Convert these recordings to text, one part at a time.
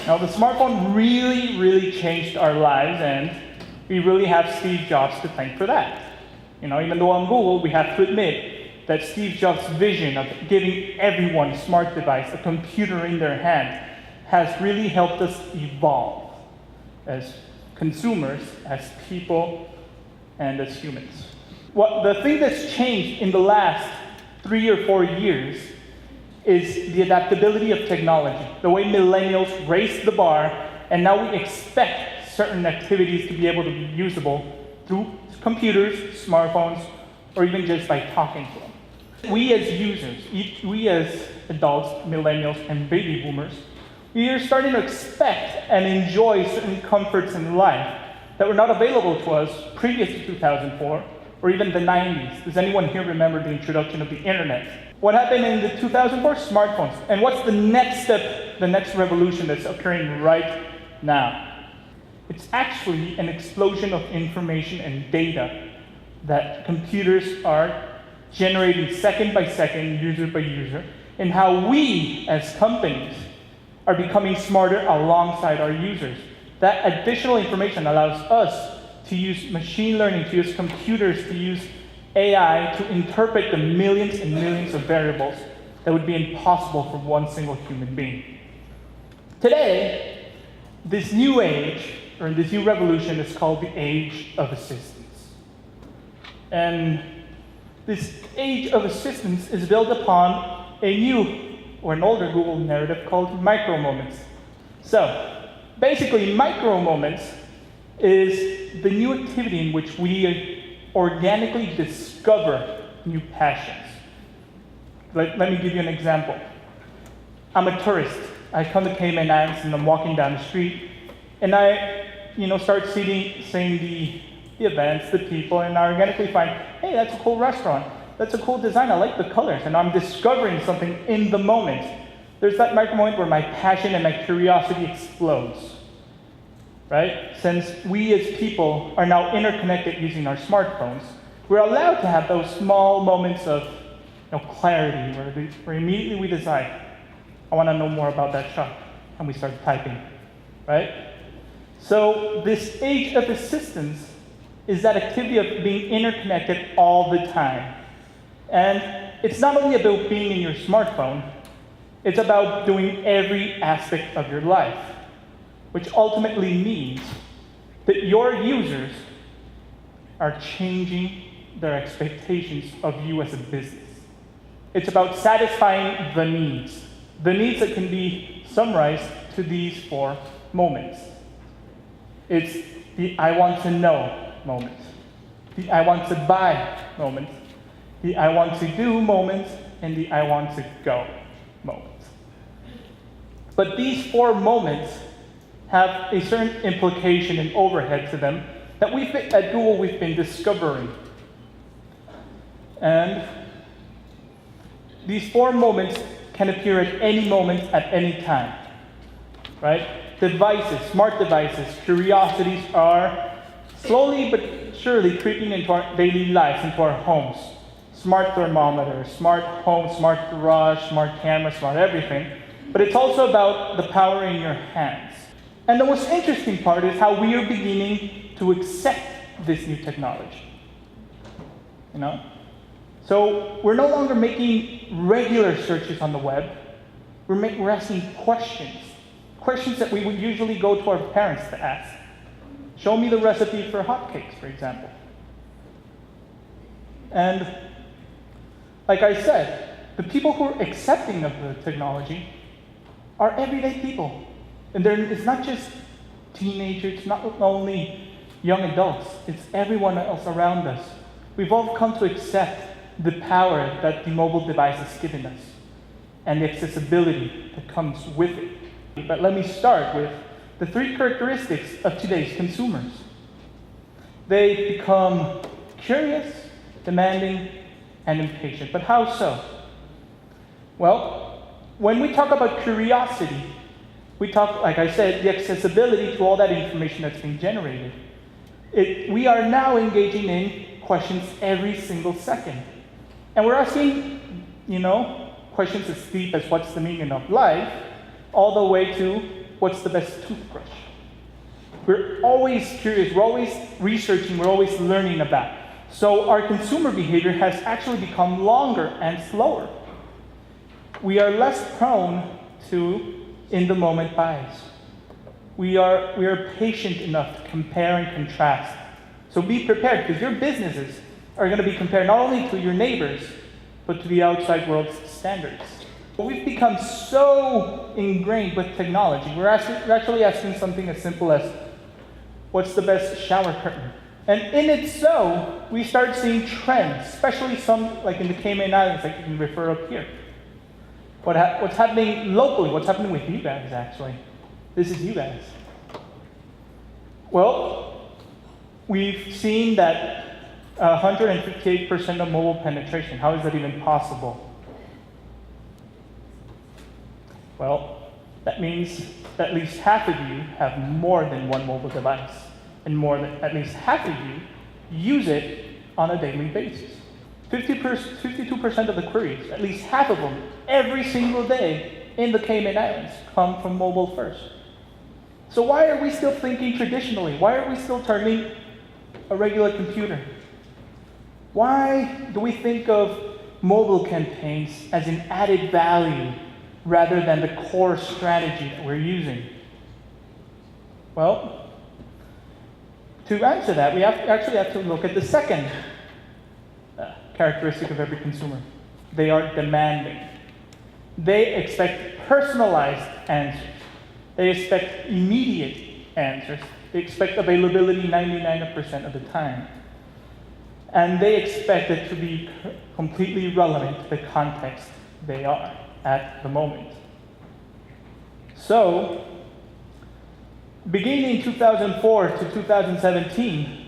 Now, the smartphone really, really changed our lives, and we really have Steve Jobs to thank for that. Even though on Google, we have to admit that Steve Jobs' vision of giving everyone a smart device, a computer in their hand, has really helped us evolve as consumers, as people, and as humans. The thing that's changed in the last 3 or 4 years is the adaptability of technology, the way millennials raised the bar, and now we expect certain activities to be able to be usable through computers, smartphones, or even just by talking to them. We as users, we as adults, millennials, and baby boomers, we are starting to expect and enjoy certain comforts in life that were not available to us previous to 2004 or even the 90s. Does anyone here remember the introduction of the internet? What happened in the 2004? Smartphones. And what's the next step, the next revolution that's occurring right now? It's actually an explosion of information and data that computers are generating second by second, user by user, and how we as companies are becoming smarter alongside our users. That additional information allows us to use machine learning, to use computers, to use AI to interpret the millions and millions of variables that would be impossible for one single human being. Today, this new age, or this new revolution, is called the age of assistance. And this age of assistance is built upon a new, or an older Google narrative called micro moments. So, basically, micro moments is the new activity in which we organically discover new passions. Let me give you an example. I'm a tourist. I come to Cayman Islands and I'm walking down the street, and I start seeing the events, the people, and I organically find, hey, that's a cool restaurant. That's a cool design. I like the colors, and I'm discovering something in the moment. There's that micro moment where my passion and my curiosity explodes. Right? Since we as people are now interconnected using our smartphones, we're allowed to have those small moments of clarity where immediately we decide, I want to know more about that shop, and we start typing, right? So this age of assistance is that activity of being interconnected all the time. And it's not only about being in your smartphone, it's about doing every aspect of your life, which ultimately means that your users are changing their expectations of you as a business. It's about satisfying the needs that can be summarized to these 4 moments. It's the I want to know moment, the I want to buy moment, the I want to do moment, and the I want to go moment. But these 4 moments have a certain implication and overhead to them that at Google we've been discovering. And these 4 moments can appear at any moment, at any time, right? Devices, smart devices, curiosities are slowly but surely creeping into our daily lives, into our homes. Smart thermometer, smart home, smart garage, smart camera, smart everything. But it's also about the power in your hands. And the most interesting part is how we are beginning to accept this new technology. So we're no longer making regular searches on the web. We're asking questions that we would usually go to our parents to ask. Show me the recipe for hotcakes, for example. And like I said, the people who are accepting of the technology are everyday people. And it's not just teenagers, it's not only young adults, it's everyone else around us. We've all come to accept the power that the mobile device has given us and the accessibility that comes with it. But let me start with the 3 characteristics of today's consumers. They become curious, demanding, and impatient. But how so? Well, when we talk about curiosity, we talk, like I said, the accessibility to all that information that's being generated. We are now engaging in questions every single second. And we're asking, questions as deep as what's the meaning of life, all the way to what's the best toothbrush. We're always curious, we're always researching, we're always learning about. So our consumer behavior has actually become longer and slower. We are less prone to in-the-moment buys. We are patient enough to compare and contrast. So be prepared, because your businesses are going to be compared not only to your neighbors, but to the outside world's standards. We've become so ingrained with technology. We're actually asking something as simple as, what's the best shower curtain? And in it so, we start seeing trends, especially some like in the Cayman Islands, like you can refer up here. What's happening locally, what's happening with you guys actually. This is you guys. Well, we've seen that 158% of mobile penetration. How is that even possible? Well, that means that at least half of you have more than one mobile device, and more than at least half of you use it on a daily basis. 52% of the queries, at least half of them, every single day in the Cayman Islands come from mobile first. So why are we still thinking traditionally? Why are we still turning a regular computer? Why do we think of mobile campaigns as an added value rather than the core strategy that we're using? Well, to answer that, we actually have to look at the second characteristic of every consumer. They are demanding. They expect personalized answers. They expect immediate answers. They expect availability 99% of the time. And they expect it to be completely relevant to the context they are at the moment. So, beginning in 2004 to 2017,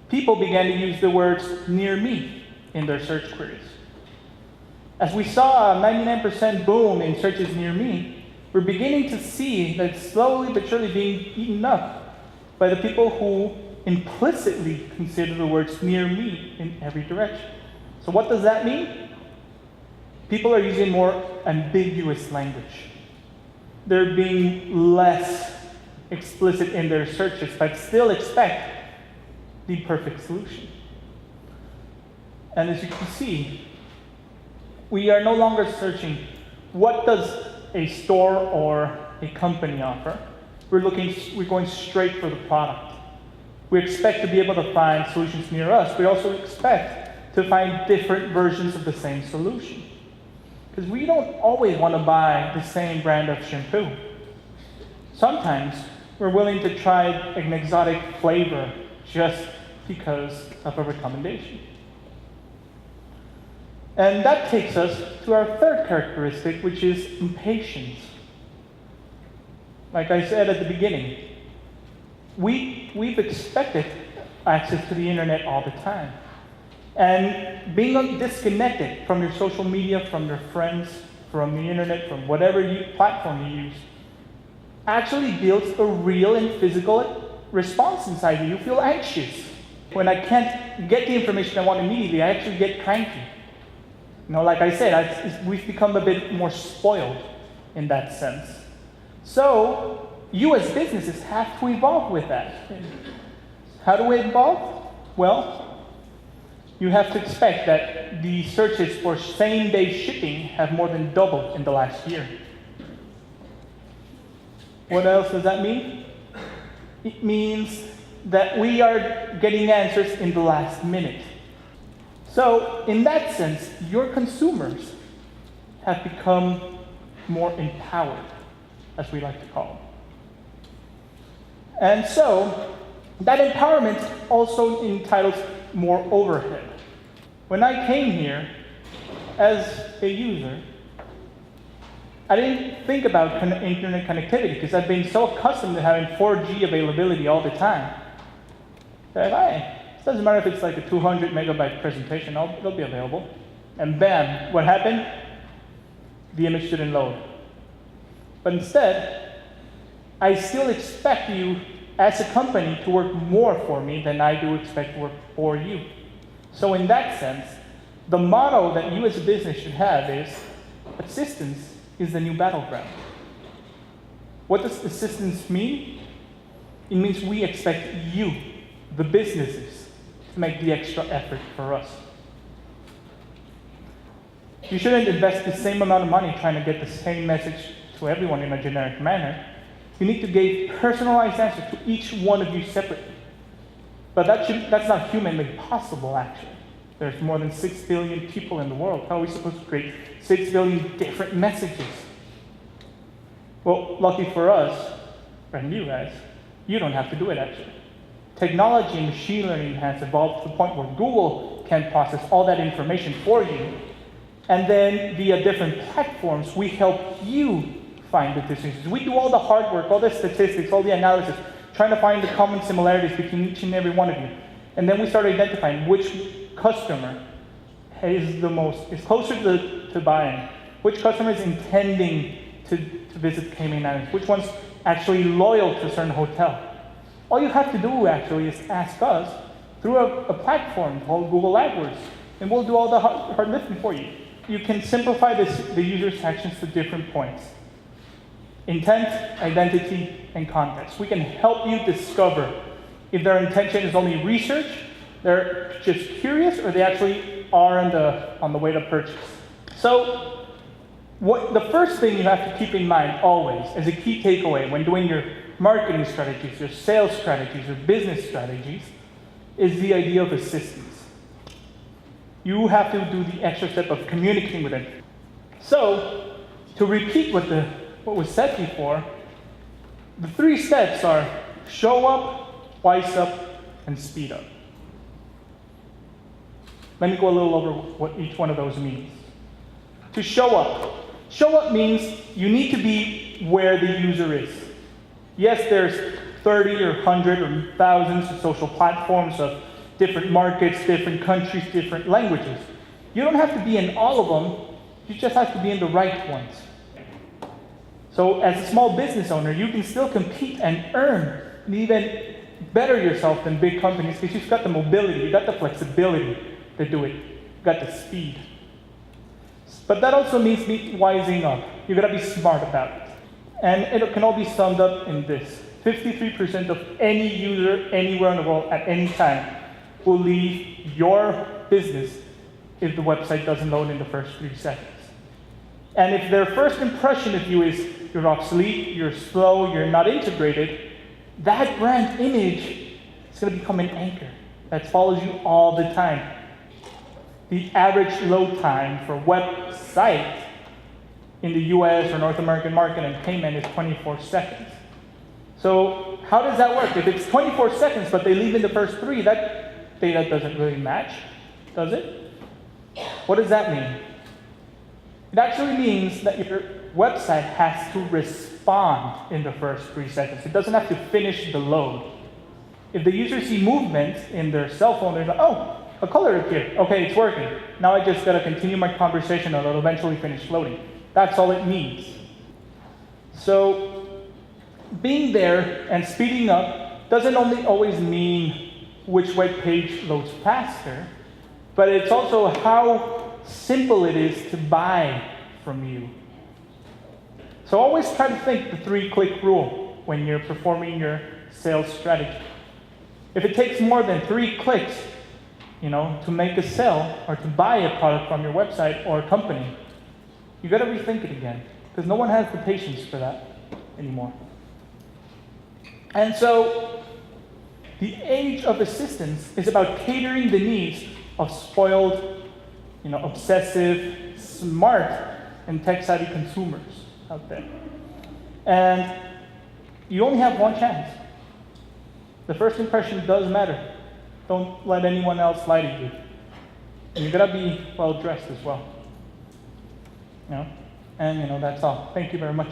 people began to use the words near me in their search queries. As we saw a 99% boom in searches near me, we're beginning to see that it's slowly but surely being eaten up by the people who implicitly consider the words near me in every direction. So what does that mean? People are using more ambiguous language. They're being less explicit in their searches, but still expect the perfect solution. And as you can see, we are no longer searching what does a store or a company offer. We're going straight for the product. We expect to be able to find solutions near us. We also expect to find different versions of the same solution. Because we don't always want to buy the same brand of shampoo. Sometimes we're willing to try an exotic flavor just because of a recommendation. And that takes us to our third characteristic, which is impatience. Like I said at the beginning, we've expected access to the internet all the time. And being disconnected from your social media, from your friends, from the internet, from whatever platform you use, actually builds a real and physical response inside you. You feel anxious. When I can't get the information I want immediately, I actually get cranky. You know, like I said, we've become a bit more spoiled in that sense. So, you as businesses have to evolve with that. How do we evolve? Well, you have to expect that the searches for same-day shipping have more than doubled in the last year. What else does that mean? It means that we are getting answers in the last minute. So, in that sense, your consumers have become more empowered, as we like to call them. And so, that empowerment also entitles more overhead. When I came here as a user, I didn't think about internet connectivity because I've been so accustomed to having 4G availability all the time. That, hey, it doesn't matter if it's like a 200 megabyte presentation, it'll be available. And bam, what happened? The image didn't load. But instead, I still expect you as a company to work more for me than I do expect to work for you. So in that sense, the motto that you as a business should have is, assistance is the new battleground. What does assistance mean? It means we expect you, the businesses, to make the extra effort for us. You shouldn't invest the same amount of money trying to get the same message to everyone in a generic manner. You need to give personalized answers to each one of you separately. But that's not humanly possible, actually. There's more than 6 billion people in the world. How are we supposed to create 6 billion different messages? Well, lucky for us, and you guys, you don't have to do it, actually. Technology and machine learning has evolved to the point where Google can process all that information for you. And then via different platforms, we help you find the decisions. We do all the hard work, all the statistics, all the analysis, trying to find the common similarities between each and every one of you. And then we start identifying which customer is closer to buying, which customer is intending to visit Cayman Islands, which one's actually loyal to a certain hotel. All you have to do actually is ask us through a platform called Google AdWords, and we'll do all the hard lifting for you. You can simplify the user's actions to different points: intent, identity, and context. We can help you discover if their intention is only research, they're just curious, or they actually are on the way to purchase. So the first thing you have to keep in mind always as a key takeaway when doing your marketing strategies, your sales strategies, your business strategies, is the idea of assistance. You have to do the extra step of communicating with them. So, to repeat what was said before, the 3 steps are show up, wise up, and speed up. Let me go a little over what each one of those means. To show up. Show up means you need to be where the user is. Yes, there's 30 or 100 or thousands of social platforms of different markets, different countries, different languages. You don't have to be in all of them, you just have to be in the right ones. So as a small business owner, you can still compete and earn and even better yourself than big companies because you've got the mobility, you've got the flexibility to do it, you've got the speed. But that also means wising up. You've got to be smart about it. And it can all be summed up in this: 53% of any user anywhere in the world at any time will leave your business if the website doesn't load in the first 3 seconds. And if their first impression of you is you're obsolete, you're slow, you're not integrated, that brand image is going to become an anchor that follows you all the time. The average load time for websites in the US or North American market and Cayman is 24 seconds. So how does that work? If it's 24 seconds, but they leave in the first 3, that data doesn't really match, does it? What does that mean? It actually means that your website has to respond in the first 3 seconds. It doesn't have to finish the load. If the user sees movement in their cell phone, they're like, oh, a color appeared. Okay, it's working. Now I just gotta continue my conversation and it'll eventually finish loading. That's all it needs. So being there and speeding up doesn't only always mean which web page loads faster, but it's also how simple it is to buy from you. So always try to think the 3-click rule when you're performing your sales strategy. If it takes more than 3 clicks, to make a sale or to buy a product from your website or company, you got to rethink it again, because no one has the patience for that anymore. And so the age of assistance is about catering the needs of spoiled, obsessive, smart, and tech-savvy consumers out there. And you only have one chance. The first impression does matter. Don't let anyone else lie to you. And you gotta be well dressed as well. And that's all. Thank you very much.